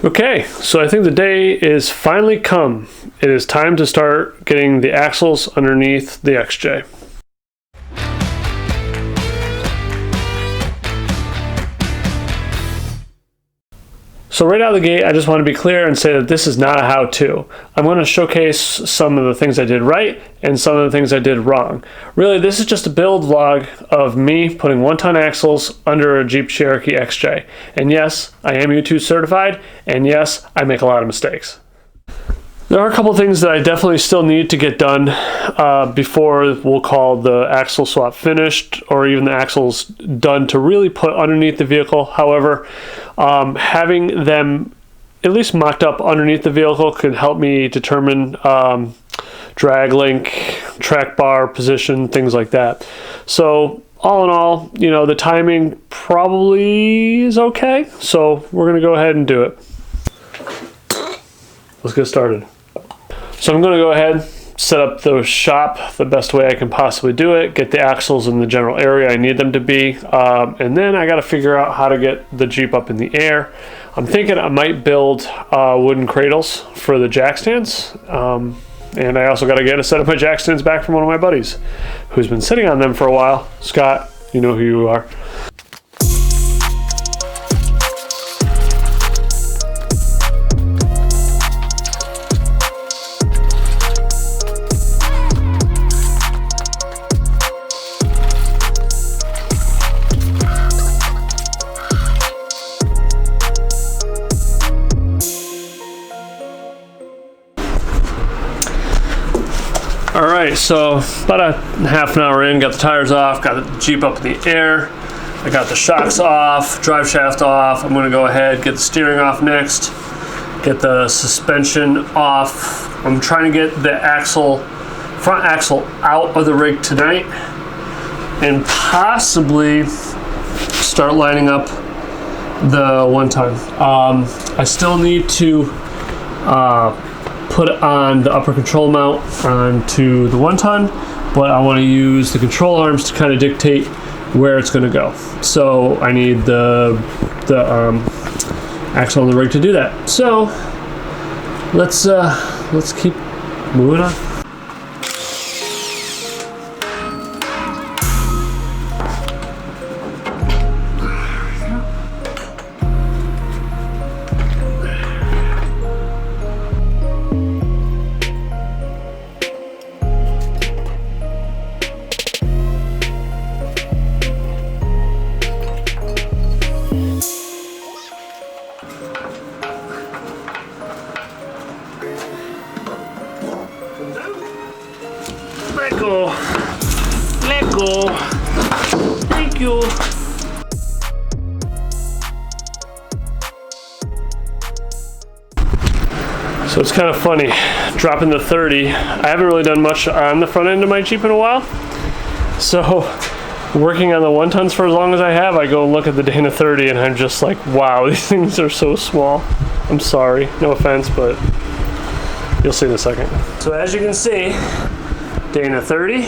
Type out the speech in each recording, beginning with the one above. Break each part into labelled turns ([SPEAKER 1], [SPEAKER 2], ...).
[SPEAKER 1] Okay, so I think the day is finally come. It is time to start getting the axles underneath the XJ. So right out of the gate, I just want to be clear and say that this is not a how-to. I'm going to showcase some of the things I did right and some of the things I did wrong. Really, this is just a build vlog of me putting 1-ton axles under a Jeep Cherokee XJ. And yes, I am U2 certified, and yes, I make a lot of mistakes. There are a couple things that I definitely still need to get done before we'll call the axle swap finished, or even the axles done to really put underneath the vehicle. However, having them at least mocked up underneath the vehicle could help me determine drag link, track bar position, things like that. So all in all, you know, the timing probably is okay. So we're going to go ahead and do it. Let's get started. So I'm going to go ahead, set up the shop the best way I can possibly do it, get the axles in the general area I need them to be, and then I got to figure out how to get the Jeep up in the air. I'm thinking I might build wooden cradles for the jack stands, and I also got to get a set of my jack stands back from one of my buddies who's been sitting on them for a while. Scott, you know who you are. Alright, so about a half an hour in, got the tires off, got the Jeep up in the air, I got the shocks off, drive shaft off. I'm going to go ahead, get the steering off next, get the suspension off. I'm trying to get the front axle out of the rig tonight, and possibly start lining up the 1-ton. I still need to put on the upper control mount onto the 1-ton, but I want to use the control arms to kind of dictate where it's going to go. So I need the axle on the rig to do that. So let's keep moving on. Let go. Thank you. So it's kind of funny, dropping the 30. I haven't really done much on the front end of my Jeep in a while. So working on the 1-tons for as long as I have, I go and look at the Dana 30 and I'm just like, wow, these things are so small. I'm sorry, no offense, but you'll see in a second. So as you can see, Dana 30,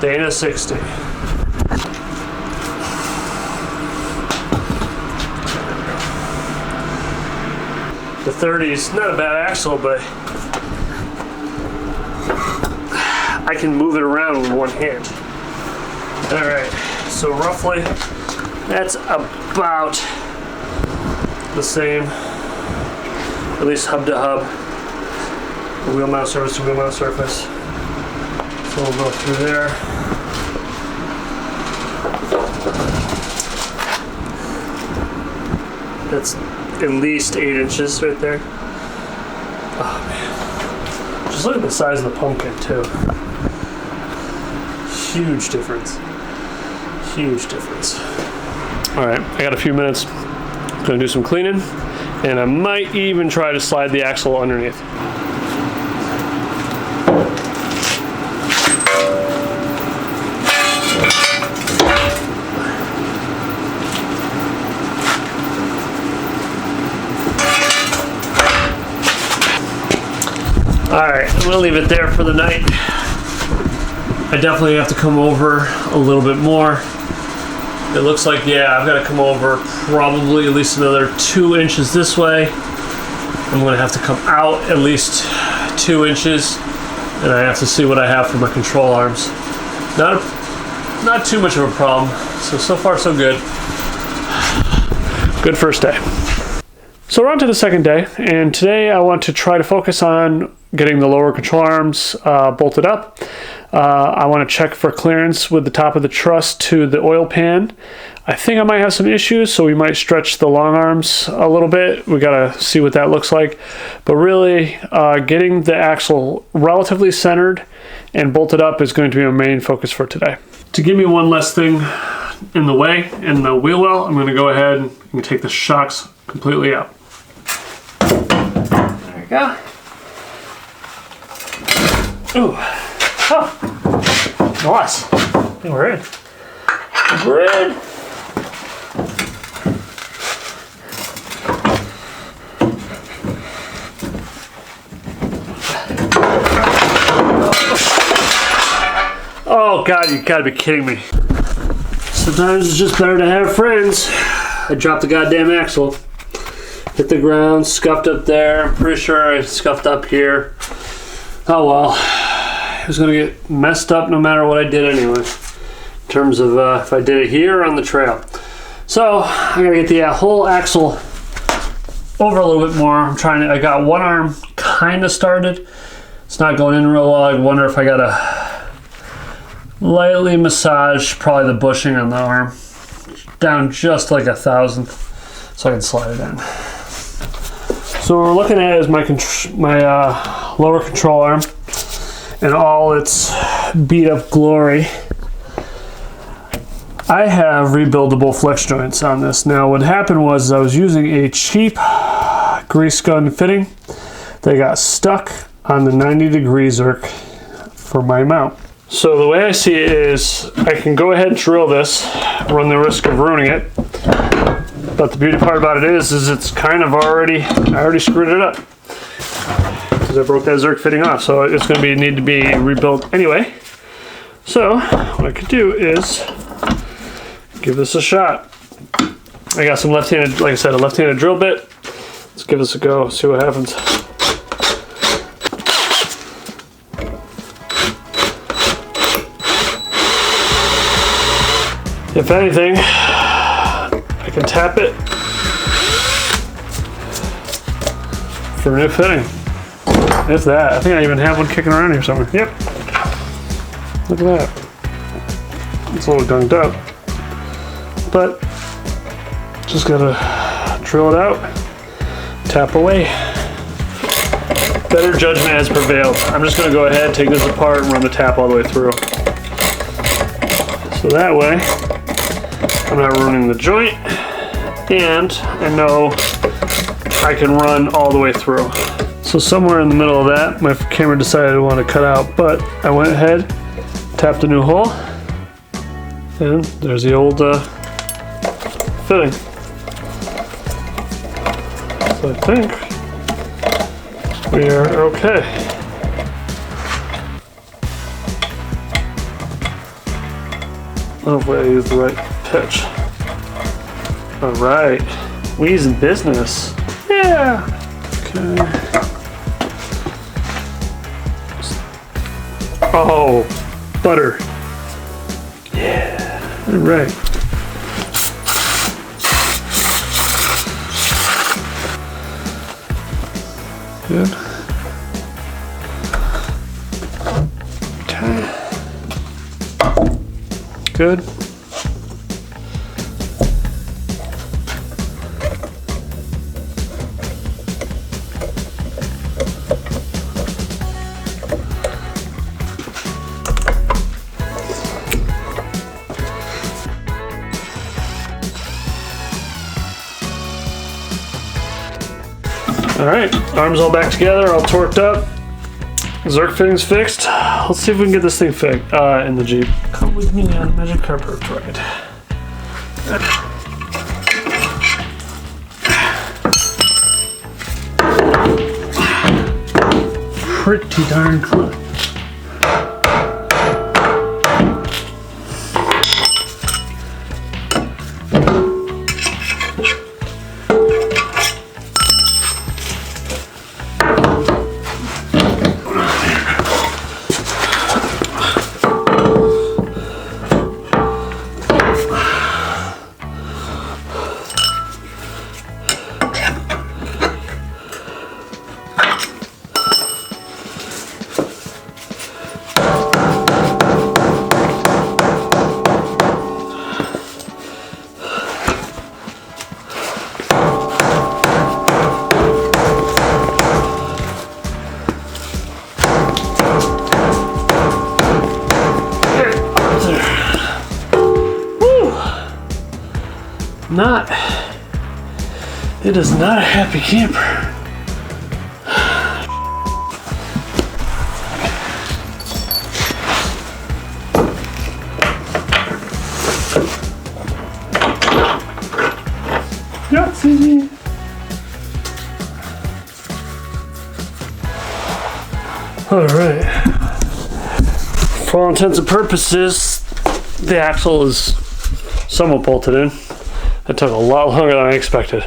[SPEAKER 1] Dana 60. The 30 is not a bad axle, but I can move it around with one hand. Alright, so roughly that's about the same, at least hub to hub, wheel mount surface to wheel mount surface. So we'll go through there. That's at least 8 inches right there. Oh man. Just look at the size of the pumpkin too. Huge difference. Huge difference. Alright, I got a few minutes. I'm gonna do some cleaning, and I might even try to slide the axle underneath. Alright, I'm going to leave it there for the night. I definitely have to come over a little bit more It looks like, yeah, I've got to come over probably at least another 2 inches this way. I'm going to have to come out at least 2 inches, and I have to see what I have for my control arms. Not too much of a problem. So far so good. Good first day. So we're on to the second day, and today I want to try to focus on getting the lower control arms bolted up. I want to check for clearance with the top of the truss to the oil pan. I think I might have some issues, so we might stretch the long arms a little bit. We got to see what that looks like. But really, getting the axle relatively centered and bolted up is going to be my main focus for today. To give me one less thing in the way, in the wheel well, I'm going to go ahead and take the shocks completely out. There we go. Ooh. Oh. Nice. I think we're in. We're in. Oh God, you gotta be kidding me. Sometimes it's just better to have friends. I dropped the goddamn axle. Hit the ground, scuffed up there. I'm pretty sure I scuffed up here. Oh well. It was gonna get messed up no matter what I did anyway. In terms of if I did it here or on the trail. So I gotta get the whole axle over a little bit more. I got one arm kinda started. It's not going in real well. I wonder if I gotta lightly massage probably the bushing on the arm down just like 1/1000th so I can slide it in. So what we're looking at is my lower control arm and all its beat up glory. I have rebuildable flex joints on this. Now what happened was I was using a cheap grease gun fitting. They got stuck on the 90-degree Zerk for my mount. So the way I see it is I can go ahead and drill this, run the risk of ruining it. But the beauty part about it is it's kind of I already screwed it up. Because I broke that Zerk fitting off, so it's going to need to be rebuilt anyway. So what I could do is give this a shot. I got some left-handed, like I said, a left-handed drill bit. Let's give this a go, see what happens. If anything, I can tap it for a new fitting. If that. I think I even have one kicking around here somewhere. Yep. Look at that. It's a little gunged up. But just gotta drill it out, tap away. Better judgment has prevailed. I'm just gonna go ahead, take this apart, and run the tap all the way through. So that way, I'm not ruining the joint, and I know I can run all the way through. So somewhere in the middle of that, my camera decided I wanted to cut out, but I went ahead, tapped a new hole, and there's the old fitting. So I think we are okay. Hopefully I use the right pitch. All right, we's in business. Yeah. Okay. Oh, butter. Yeah. All right. Good. Okay. Good. All right, arms all back together, all torqued up. Zerk fitting's fixed. Let's see if we can get this thing fixed in the Jeep. Come with me on a Magic Carpet ride. Pretty darn close. It is not a happy camper. Yahtzee! Alright. For all intents and purposes, the axle is somewhat bolted in. It took a lot longer than I expected.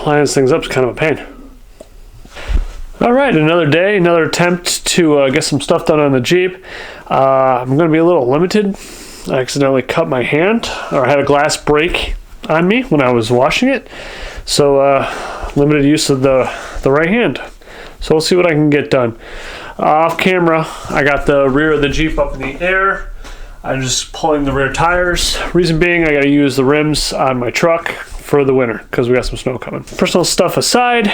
[SPEAKER 1] Lining things up is kind of a pain. Alright, another day, another attempt to get some stuff done on the Jeep. I'm going to be a little limited. I accidentally cut my hand, or I had a glass break on me when I was washing it. So limited use of the right hand. So we'll see what I can get done. Off camera, I got the rear of the Jeep up in the air. I'm just pulling the rear tires. Reason being, I gotta use the rims on my truck for the winter because we got some snow coming. Personal stuff aside,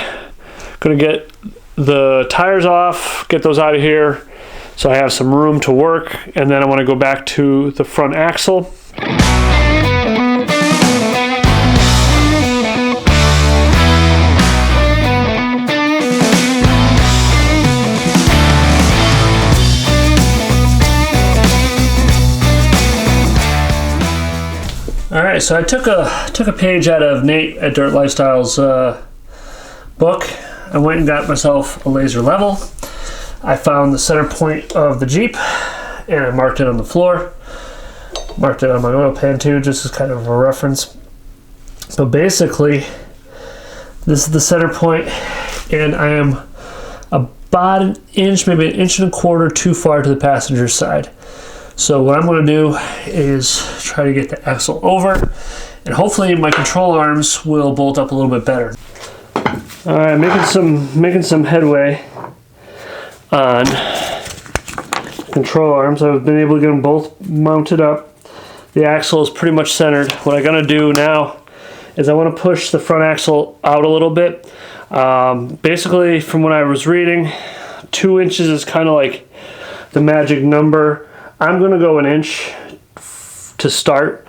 [SPEAKER 1] gonna get the tires off, get those out of here so I have some room to work, and then I wanna go back to the front axle. All right, so I took a page out of Nate at Dirt Lifestyle's book. I went and got myself a laser level. I found the center point of the Jeep and I marked it on the floor. Marked it on my oil pan too, just as kind of a reference. So basically, this is the center point, and I am about an inch, maybe an inch and a quarter too far to the passenger side. So what I'm going to do is try to get the axle over, and hopefully my control arms will bolt up a little bit better. All right, making some headway on control arms. I've been able to get them both mounted up. The axle is pretty much centered. What I'm going to do now is I want to push the front axle out a little bit. Basically, from what I was reading, 2 inches is kind of like the magic number. I'm going to go an inch to start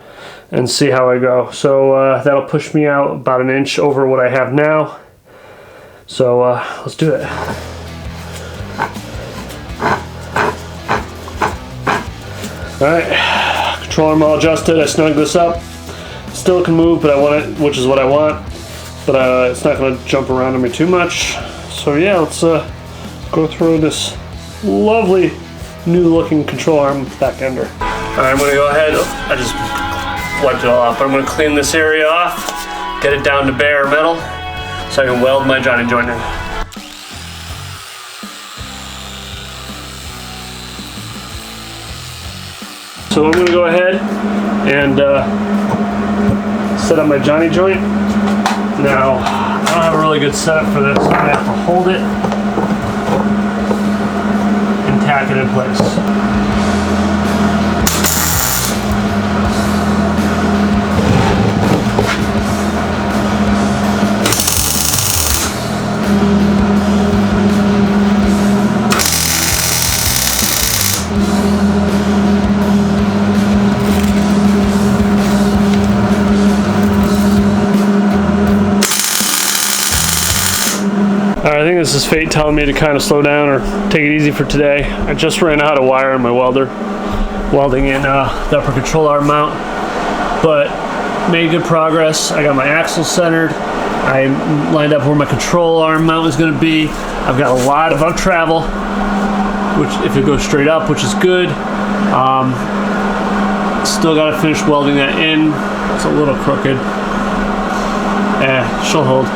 [SPEAKER 1] and see how I go. So that'll push me out about an inch over what I have now. So let's do it. Alright, control arm all adjusted. I snugged this up. Still can move, but I want it, which is what I want. But it's not going to jump around on me too much. So yeah, let's go through this lovely new looking control arm back ender. Alright, I'm going to go ahead, I just wiped it all off, but I'm going to clean this area off, get it down to bare metal so I can weld my Johnny joint in. So I'm going to go ahead and set up my Johnny joint. Now, I don't have a really good setup for this, so I'm going to have to hold it tack it in place. I think this is fate telling me to kind of slow down or take it easy for today. I just ran out of wire in my welder, welding in the upper control arm mount, but made good progress. I got my axle centered. I lined up where my control arm mount is going to be. I've got a lot of up travel, which if it goes straight up, which is good. Still got to finish welding that in. It's a little crooked. She'll hold.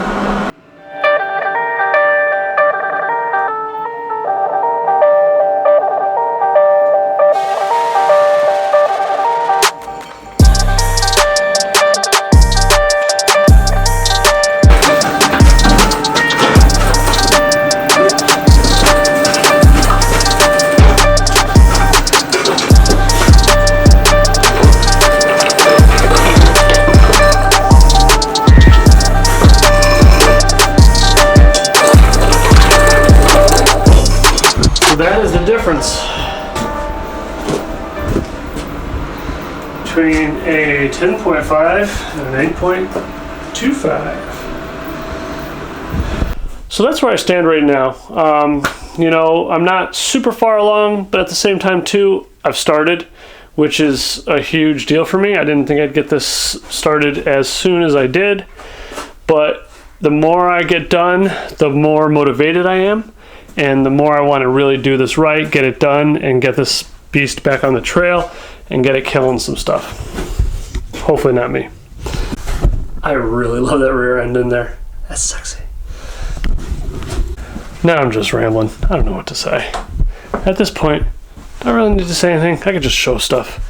[SPEAKER 1] That is the difference between a 10.5 and an 8.25. So that's where I stand right now. You know, I'm not super far along, but at the same time too, I've started, which is a huge deal for me. I didn't think I'd get this started as soon as I did, but the more I get done, the more motivated I am, and the more I want to really do this right, get it done, and get this beast back on the trail, and get it killing some stuff. Hopefully not me. I really love that rear end in there. That's sexy. Now I'm just rambling. I don't know what to say. At this point, I don't really need to say anything. I could just show stuff.